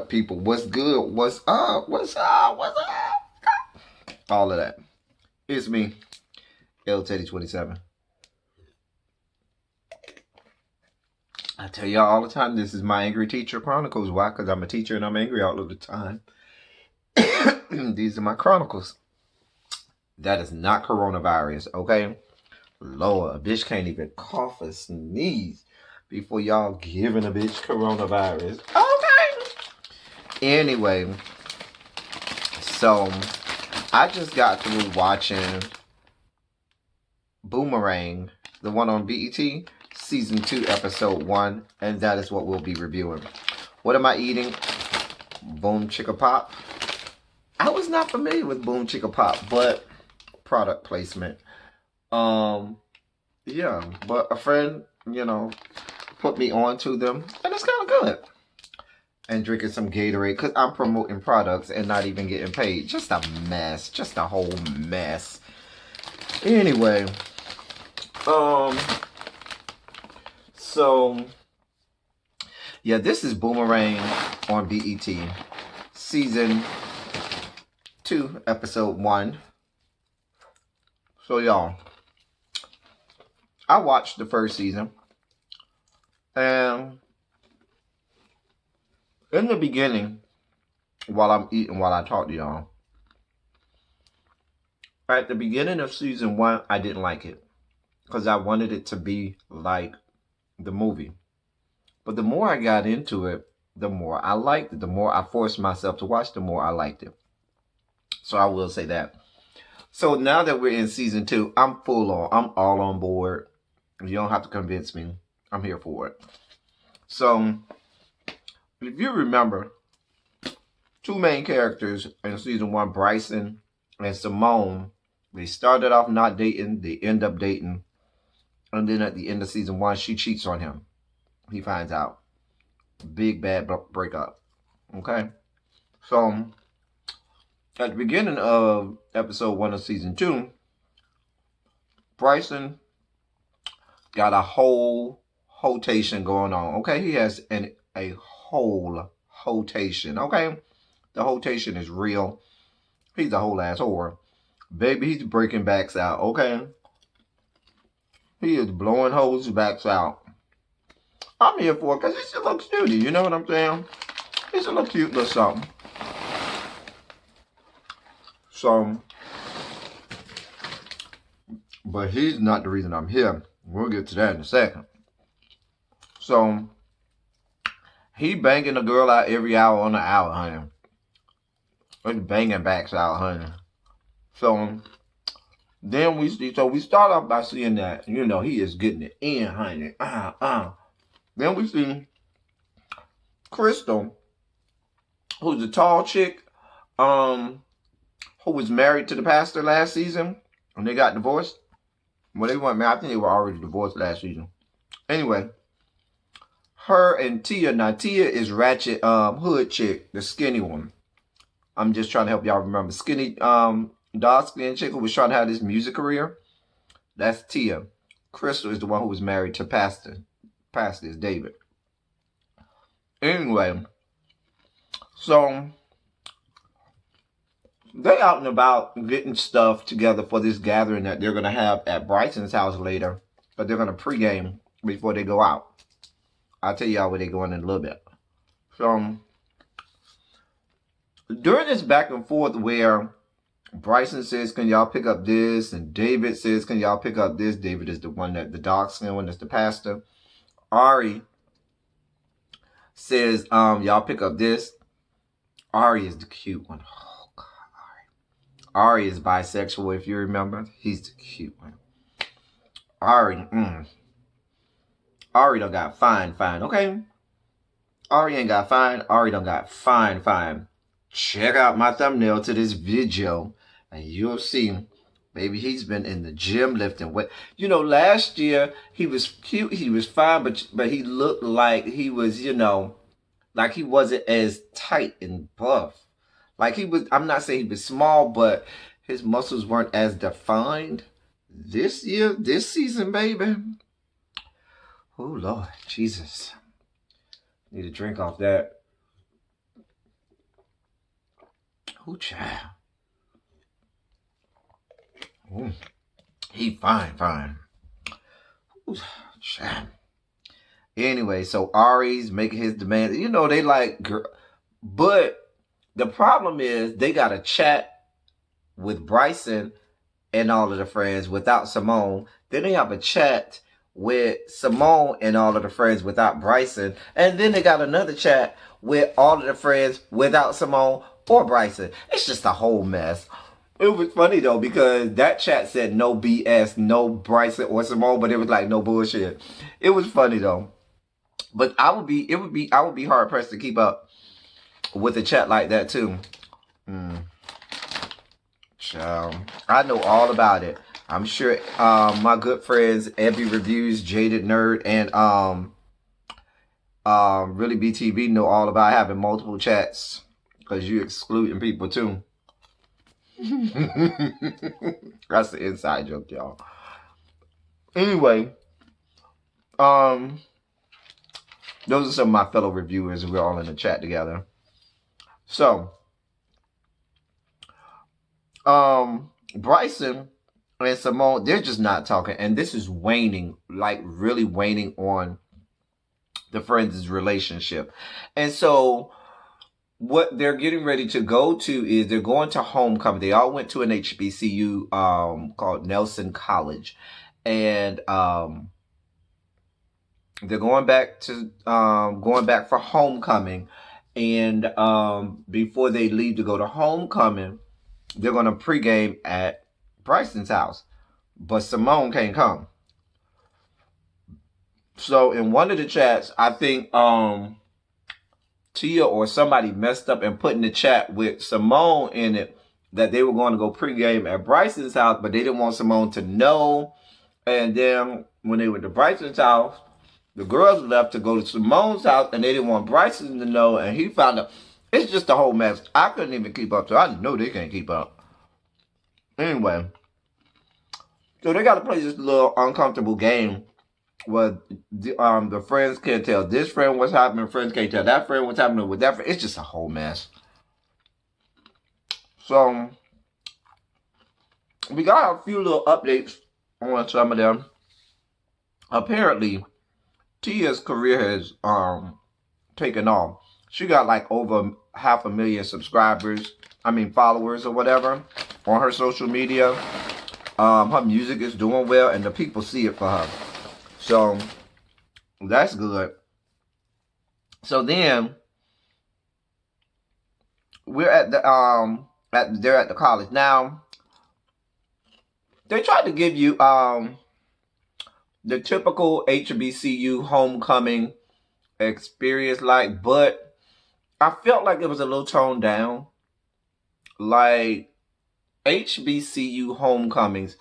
up, people? What's good? What's up? What's up? What's up? All of that. It's me, L Teddy 27. I tell y'all all the time, this is my Angry Teacher Chronicles. Why? Because I'm a teacher and I'm angry all of the time. These are my chronicles. That is not coronavirus, okay? Lord, a bitch can't even cough or sneeze before y'all giving a bitch coronavirus. Okay. Anyway, so I just got through watching Boomerang, the one on BET, Season 2, Episode 1, and that is what we'll be reviewing. What am I eating? Boom Chicka Pop. I was not familiar with Boom Chicka Pop, but product placement. Yeah, but a friend, put me on to them, and it's kind of good. And drinking some Gatorade, because I'm promoting products and not even getting paid. Just a mess. Just a whole mess. Anyway, so, yeah, this is Boomerang on BET. Season 2, Episode 1. So, y'all, I watched the first season. And in the beginning, while I'm eating, while I talk to y'all, at the beginning of season 1, I didn't like it. Because I wanted it to be like the movie. But the more I got into it, the more I liked it. The more I forced myself to watch, the more I liked it. So I will say that. So now that we're in season 2, I'm full on. I'm all on board. You don't have to convince me. I'm here for it. So, if you remember, two main characters in season 1, Bryson and Simone, they started off not dating. They end up dating. And then at the end of season 1, she cheats on him. He finds out. Big bad breakup. Okay? So, at the beginning of episode 1 of season 2, Bryson got a whole hotation going on. Okay? He has a whole hotation. Okay? The hotation is real. He's a whole ass whore. Baby, he's breaking backs out. Okay? He is blowing hoes backs out. I'm here for it because he still looks cutie. You know what I'm saying? He's a little cute little something. So, but he's not the reason I'm here. We'll get to that in a second. So, he banging a girl out every hour on the hour, honey. He's banging backs out, honey. So, then we start off by seeing that, he is getting it in, honey. Then we see Crystal, who's a tall chick, who was married to the pastor last season, and they got divorced. Well, they weren't married. I think they were already divorced last season. Anyway, her and Tia. Now, Tia is ratchet hood chick, the skinny one. I'm just trying to help y'all remember. Skinny, dark skin chick who was trying to have this music career. That's Tia. Crystal is the one who was married to pastor. Pastor is David. Anyway, so they out and about getting stuff together for this gathering that they're going to have at Bryson's house later. But they're going to pregame before they go out. I'll tell y'all where they're going in a little bit. So, during this back and forth where Bryson says, can y'all pick up this? And David says, can y'all pick up this? David is the one that, the dark skin one, that's the pastor. Ari says, y'all pick up this. Ari is the cute one. Oh, God, Ari is bisexual, if you remember. He's the cute one. Ari done got fine, okay? Ari ain't got fine. Ari done got fine. Check out my thumbnail to this video, and you'll see, baby, he's been in the gym lifting weight. Last year, he was cute, he was fine, but he looked like he was, like he wasn't as tight and buff. Like he was, I'm not saying he was small, but his muscles weren't as defined. This year, this season, baby. Oh, Lord, Jesus. Need a drink off that. Ooh, child. Ooh, he fine. Ooh, child. Anyway, so Ari's making his demands. You know, they like, but the problem is they got a chat with Bryson and all of the friends without Simone. Then they have a chat with Simone and all of the friends without Bryson. And then they got another chat with all of the friends without Simone or Bryson. It's just a whole mess. It was funny though because that chat said no BS, no Bryson or Simone, but it was like no bullshit. It was funny though. But I would be hard pressed to keep up with a chat like that too. Child, I know all about it. I'm sure my good friends Ebby Reviews, Jaded Nerd, and Really BTV know all about having multiple chats because you excluding people too. That's the inside joke, y'all. Anyway, those are some of my fellow reviewers. We're all in the chat together. So, Bryson and Simone, they're just not talking. And this is waning, like really waning on the friends' relationship. And so what they're getting ready to go to is they're going to homecoming. They all went to an HBCU called Nelson College. And they're going back for homecoming. And before they leave to go to homecoming, they're going to pregame at Bryson's house. But Simone can't come. So in one of the chats, I think Tia or somebody messed up and put in the chat with Simone in it that they were going to go pregame at Bryson's house, but they didn't want Simone to know. And then when they went to Bryson's house, the girls left to go to Simone's house, and they didn't want Bryson to know, and he found out. It's just a whole mess. I couldn't even keep up, so I know they can't keep up. Anyway, so they got to play this little uncomfortable game where the friends can't tell this friend what's happening, friends can't tell that friend what's happening with that friend. It's just a whole mess. So, we got a few little updates on some of them. Apparently, Tia's career has taken off. She got like over 500,000 subscribers, followers or whatever on her social media. Her music is doing well and the people see it for her. So that's good. So then we're at the they're at the college. Now they tried to give you the typical HBCU homecoming experience, but I felt like it was a little toned down. Like, HBCU homecomings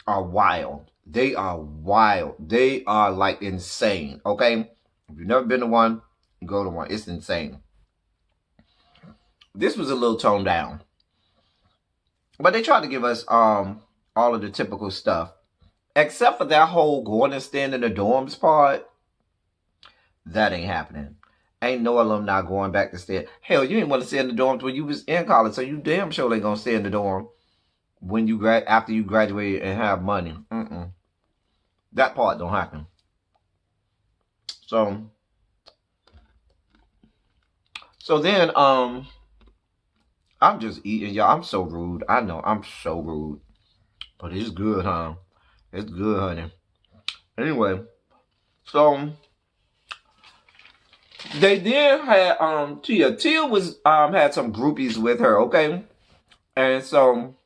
are wild. They are wild. They are like insane. Okay? If you've never been to one, go to one. It's insane. This was a little toned down. But they tried to give us all of the typical stuff. Except for that whole going and staying in the dorms part. That ain't happening. Ain't no alumni going back to stay. Hell, you didn't want to stay in the dorms when you was in college, so you damn sure ain't gonna stay in the dorm when you after you graduate and have money. That part don't happen. So then I'm just eating, y'all. I'm so rude. I know I'm so rude, but it's good, huh? It's good, honey. Anyway, so they then had Tia. Tia was had some groupies with her, okay? And so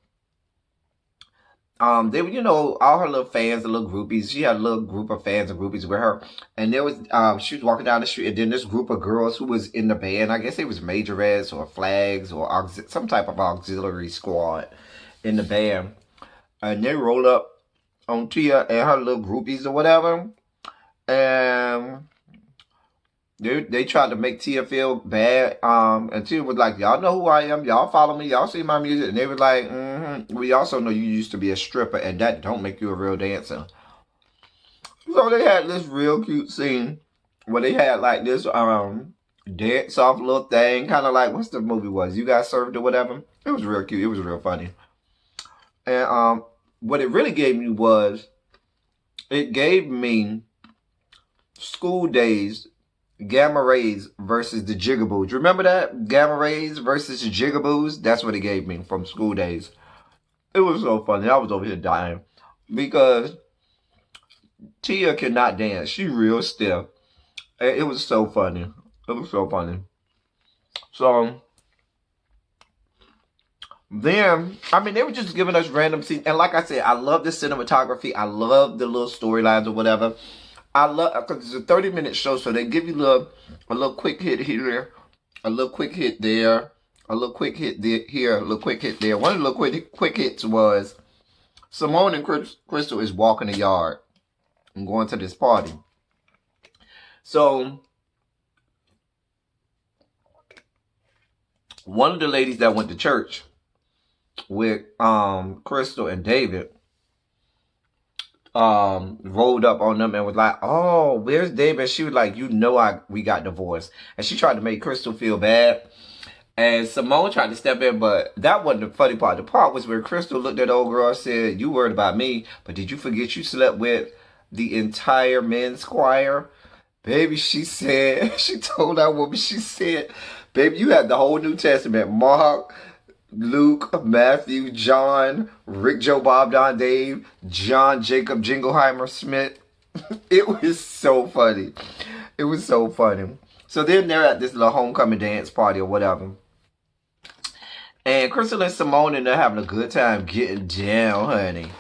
they were, all her little fans, the little groupies. She had a little group of fans and groupies with her. And there was she was walking down the street, and then this group of girls who was in the band, I guess it was Majorettes or Flags or some type of auxiliary squad in the band. And they rolled up on Tia and her little groupies or whatever. And they tried to make Tia feel bad. And Tia was like, y'all know who I am. Y'all follow me. Y'all see my music. And they were like, we also know you used to be a stripper, and that don't make you a real dancer. So they had this real cute scene where they had like this dead soft little thing, kind of like what's the movie was? You Got Served or whatever. It was real cute. It was real funny. And what it really gave me was it gave me School Days Gamma Rays versus the Jigaboos. Remember that? Gamma Rays versus the Jigaboos? That's what it gave me from School Days. It was so funny. I was over here dying. Because Tia cannot dance. She real stiff. It was so funny. It was so funny. So then, I mean, they were just giving us random scenes. And like I said, I love the cinematography. I love the little storylines or whatever. I love, because it's a 30-minute show, so they give you a little quick hit here, a little quick hit there, a little quick hit here, a little quick hit there. One of the little quick hits was Simone and Crystal is walking the yard and going to this party. So one of the ladies that went to church with Crystal and David rolled up on them and was like, "Oh, where's David?" She was like, "You know, we got divorced," and she tried to make Crystal feel bad. And Simone tried to step in, but that wasn't the funny part. The part was where Crystal looked at the old girl and said, "You worried about me, but did you forget you slept with the entire men's choir?" Baby, she said, she told that woman, she said, "Baby, you had the whole New Testament. Mark, Luke, Matthew, John, Rick, Joe, Bob, Don, Dave, John, Jacob, Jingleheimer, Smith." It was so funny. It was so funny. So then they're at this little homecoming dance party or whatever. And Crystal and Simone and they're having a good time getting down, honey.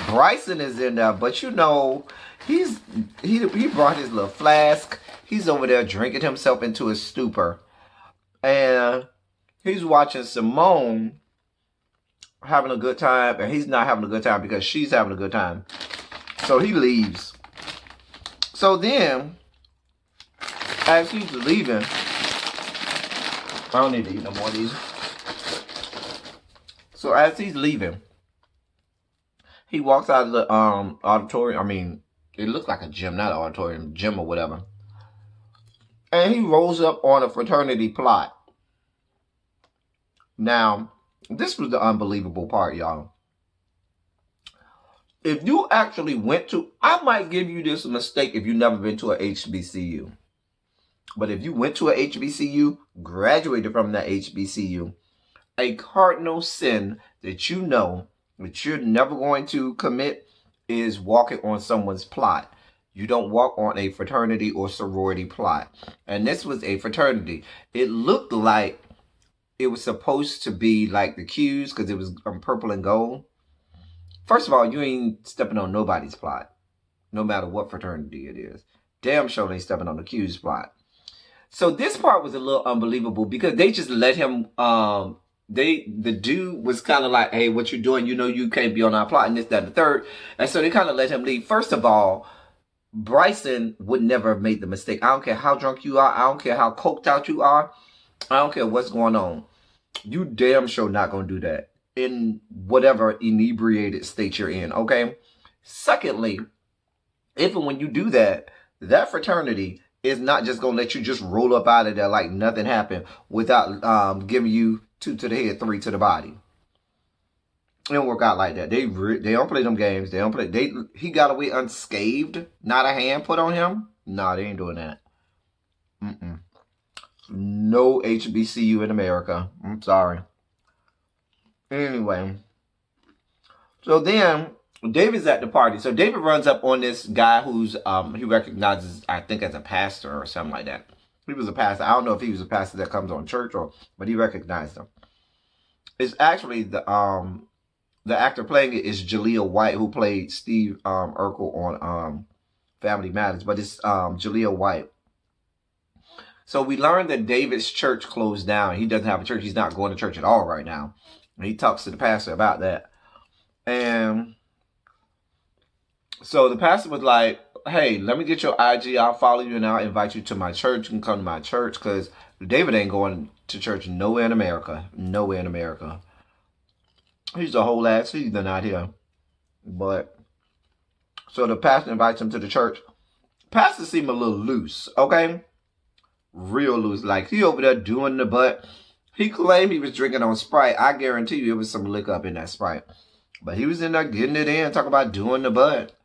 Bryson is in there, but you know, he brought his little flask. He's over there drinking himself into a stupor. And he's watching Simone having a good time, and he's not having a good time because she's having a good time. So he leaves. So then, as he's leaving, I don't need to eat no more of these. So as he's leaving, he walks out of the auditorium. I mean, it looks like a gym, not an auditorium, gym or whatever. And he rolls up on a fraternity plot. Now, this was the unbelievable part, y'all. If you actually went to, I might give you this mistake if you've never been to a HBCU. But if you went to a HBCU, graduated from that HBCU, a cardinal sin that you know that you're never going to commit is walking on someone's plot. You don't walk on a fraternity or sorority plot. And this was a fraternity. It looked like it was supposed to be like the Q's because it was purple and gold. First of all, you ain't stepping on nobody's plot, no matter what fraternity it is. Damn sure they stepping on the Q's plot. So this part was a little unbelievable because they just let him, the dude was kind of like, "Hey, what you doing? You know you can't be on our plot," and this, that, and the third. And so they kind of let him leave. First of all, Bryson would never have made the mistake. I don't care how drunk you are. I don't care how coked out you are. I don't care what's going on. You damn sure not going to do that in whatever inebriated state you're in, okay? Secondly, if and when you do that, that fraternity is not just going to let you just roll up out of there like nothing happened without giving you 2 to the head, 3 to the body. It don't work out like that. They don't play them games. They don't play. He got away unscathed. Not a hand put on him. Nah, they ain't doing that. No HBCU in America. I'm sorry. Anyway, so then David's at the party. So David runs up on this guy who's he recognizes, I think, as a pastor or something like that. He was a pastor. I don't know if he was a pastor that comes on church but he recognized him. It's actually the actor playing it is Jaleel White, who played Steve Urkel on Family Matters, but it's Jaleel White. So we learned that David's church closed down. He doesn't have a church. He's not going to church at all right now. And he talks to the pastor about that. And so the pastor was like, "Hey, let me get your IG. I'll follow you and I'll invite you to my church. You can come to my church," because David ain't going to church nowhere in America. Nowhere in America. He's a whole ass season out here. But, so the pastor invites him to the church. Pastor seemed a little loose, okay? real loose. Like, he over there doing the butt. He claimed he was drinking on Sprite. I guarantee you it was some liquor up in that Sprite. But he was in there getting it in, talking about doing the butt.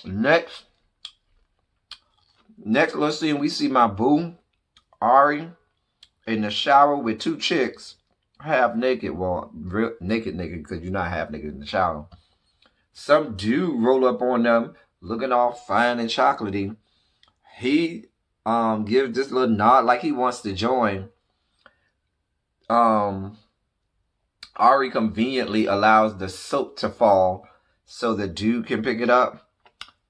Next little scene, we see my boo, Ari, in the shower with two chicks, half naked. Well, naked, because you're not half naked in the shower. Some dude roll up on them, looking all fine and chocolatey. He gives this little nod like he wants to join. Ari conveniently allows the soap to fall so the dude can pick it up.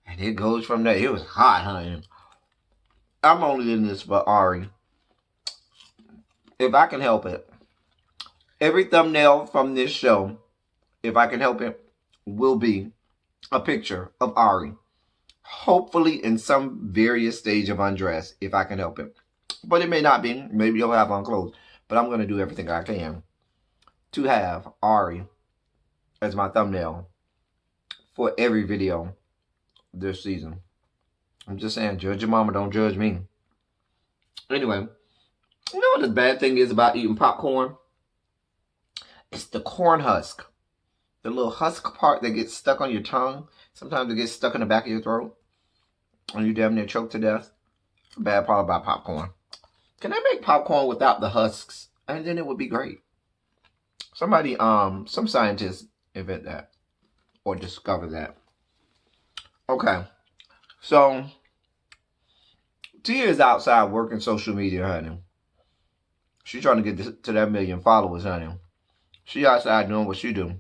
And it goes from there. It was hot, honey. I'm only in this for Ari. If I can help it. Every thumbnail from this show, if I can help it, will be a picture of Ari. Hopefully in some various stage of undress, if I can help it. But it may not be. Maybe he'll have on clothes. But I'm going to do everything I can to have Ari as my thumbnail for every video this season. I'm just saying, judge your mama, don't judge me. Anyway, you know what the bad thing is about eating popcorn? It's the corn husk. The little husk part that gets stuck on your tongue. Sometimes it gets stuck in the back of your throat. And you damn near choke to death. The bad part about popcorn. Can I make popcorn without the husks? And then it would be great. Somebody, some scientists invent that. Or discover that. Okay. So, Tia is outside working social media, honey. She's trying to get to that 1 million followers, honey. She outside doing what she do.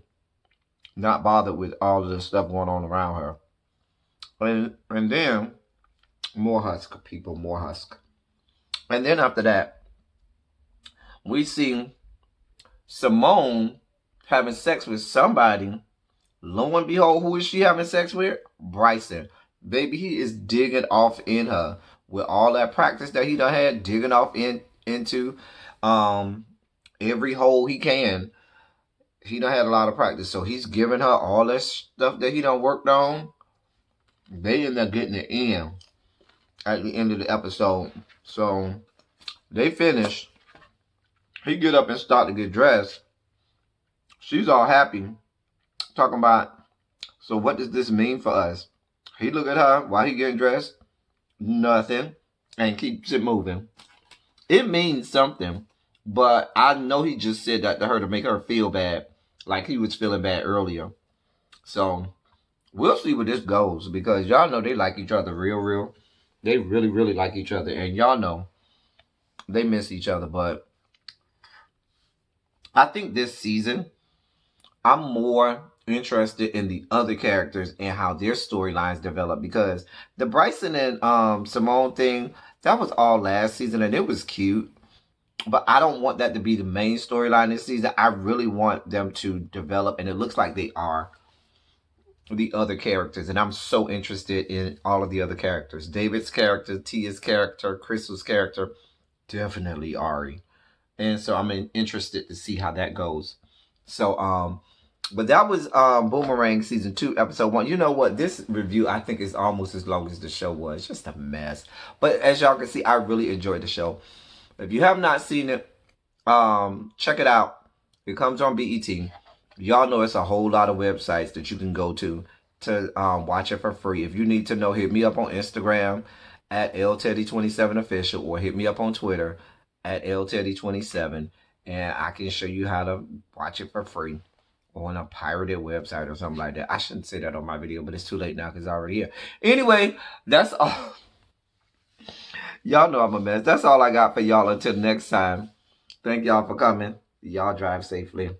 Not bothered with all of the stuff going on around her. And then, more husk, people, more husk. And then after that, we see Simone having sex with somebody. Lo and behold, who is she having sex with? Bryson. Baby, he is digging off in her. With all that practice that he done had, digging off into every hole he can. He done had a lot of practice. So he's giving her all that stuff that he done worked on. They end up getting it in at the end of the episode. So they finish. He get up and start to get dressed. She's all happy. Talking about, so what does this mean for us? He look at her while he getting dressed. Nothing. And keeps it moving. It means something. But I know he just said that to her to make her feel bad. Like he was feeling bad earlier. So, we'll see where this goes. Because y'all know they like each other real. They really, really like each other. And y'all know they miss each other. But I think this season, I'm more interested in the other characters and how their storylines develop. Because the Bryson and Simone thing, that was all last season. And it was cute. But I don't want that to be the main storyline this season. I really want them to develop, and it looks like they are, the other characters. And I'm so interested in all of the other characters. David's character, Tia's character, Crystal's character, definitely Ari. And so I'm interested to see how that goes. So, but that was Boomerang Season 2, Episode 1. You know what? This review, I think, is almost as long as the show was. Just a mess. But as y'all can see, I really enjoyed the show. If you have not seen it, check it out. It comes on BET. Y'all know it's a whole lot of websites that you can go to watch it for free. If you need to know, hit me up on Instagram at LTeddy27official or hit me up on Twitter at LTeddy27 and I can show you how to watch it for free on a pirated website or something like that. I shouldn't say that on my video, but it's too late now because it's already here. Anyway, that's all. Y'all know I'm a mess. That's all I got for y'all until next time. Thank y'all for coming. Y'all drive safely.